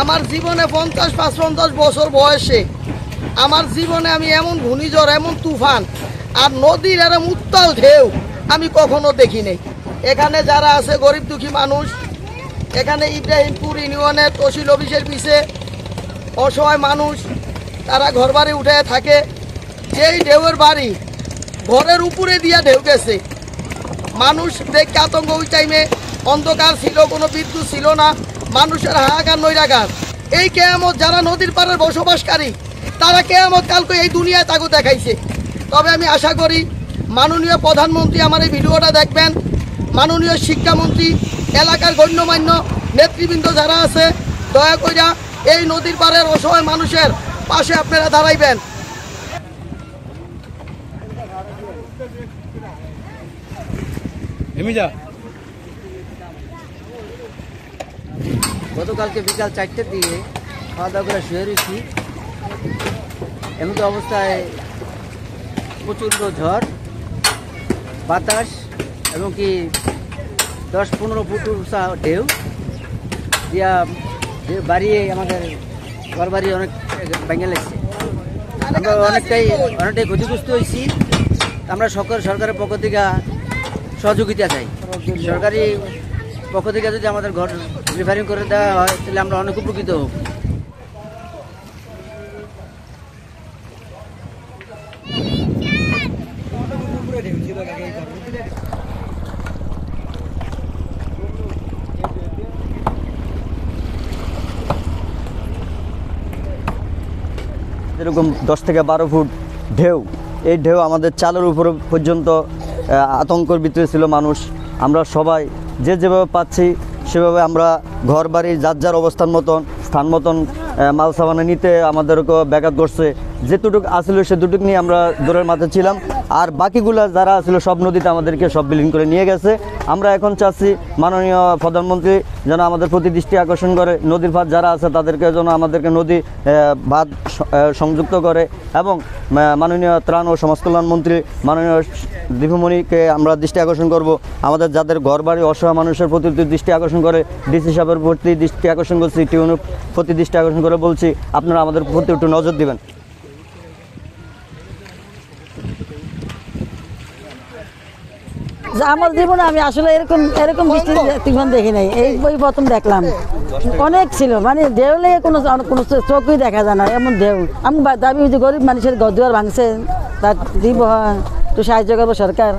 আমার জীবনে 50-55 বছর বয়সে আমার জীবনে আমি এমন ঘূর্ণিঝড়, এমন তুফান আর নদীর এরম উত্তাল ঢেউ আমি কখনো দেখি নাই। এখানে যারা আছে গরিব দুঃখী মানুষ, এখানে ইব্রাহিমপুর ইউনিয়নের তহসিল অফিসের পিছে অসহায় মানুষ, তারা ঘরবাড়ি উঠে থাকে। যেই ঢেউয়ের বাড়ি ঘরের উপরে দিয়া ঢেউ গেছে, মানুষ দেখে আতঙ্ক। ওই টাইমে অন্ধকার ছিল, কোনো বিদ্যুৎ ছিল না, মানুষের হাহাকার নৈরাকার। এই কেয়ামত যারা নদীর পাড়ের বসবাসকারী, তারা কেয়ামত কালকে এই দুনিয়ায় তাকে দেখাইছে। তবে আমি আশা করি মাননীয় প্রধানমন্ত্রী আমার এই ভিডিওটা দেখবেন, মাননীয় শিক্ষামন্ত্রী, এলাকার গণ্যমান্য নেতৃবৃন্দ যারা আছে, দয়া কইরা এই নদীর পাড়ের অসহায় মানুষের পাশে আপনারা দাঁড়াইবেন। গতকালকে বিকাল 4টার দিকে খাওয়া দাওয়া করে শুয়ে রয়েছি। এমন অবস্থায় প্রচণ্ড ঝড় বাতাস এবং কি 10-15 ফুট উঁচা ঢেউ দিয়া বাড়িয়ে আমাদের ঘর বাড়ি অনেক ভেঙে লাগছে। আমরা অনেকটাই ক্ষতিগ্রস্ত হয়েছি। আমরা সরকারের পক্ষ থেকে সহযোগিতা চাই। সরকারি পক্ষ থেকে যদি আমাদের ঘর রিপেয়ারিং করে দেওয়া হয় তাহলে আমরা অনেক উপকৃত হব। এরকম 10 থেকে 12 ফুট ঢেউ, এই ঢেউ আমাদের চালের উপর পর্যন্ত আতঙ্কের ভিতরে ছিল মানুষ। আমরা সবাই যেভাবে পাচ্ছি সেভাবে আমরা ঘর বাড়ি যার যার অবস্থান মতন স্থান মতন মাল সামানা নিতে আমাদেরকে ব্যাঘাত করছে। যেটুকু আসলে সেটুকু নিয়ে আমরা দূরের মাথায় ছিলাম, আর বাকিগুলা যারা আসলে সব নদীতে আমাদেরকে সব বিলীন করে নিয়ে গেছে। আমরা এখন চাচ্ছি মাননীয় প্রধানমন্ত্রী যেন আমাদের প্রতি দৃষ্টি আকর্ষণ করে, নদীর ভাত যারা আছে তাদেরকে যেন আমাদেরকে নদী ভাত সংযুক্ত করে, এবং মাননীয় ত্রাণ ও সমাজ কল্যাণ মন্ত্রী মাননীয় দীপুমণিকে আমরা দৃষ্টি আকর্ষণ করব। আমাদের যাদের ঘর বাড়ি অসহায় মানুষের প্রতি দৃষ্টি আকর্ষণ করে, ডিসি সাহেবের প্রতি দৃষ্টি আকর্ষণ করছি, টিউনের প্রতি দৃষ্টি আকর্ষণ করে বলছি আপনারা আমাদের প্রতি একটু নজর দিবেন। আমার জীবনে আমি আসলে এরকম বৃষ্টি তুফান দেখি নাই, এই বই প্রথম দেখলাম। অনেক ছিল, মানে ঢেউলে কোনো চোখই দেখা যায় না, এমন ঢেউ। আমি দাবি হয়েছি গরিব মানুষের ঘর দুয়ার ভাঙছে, তার দিব একটু সাহায্য করবো সরকার।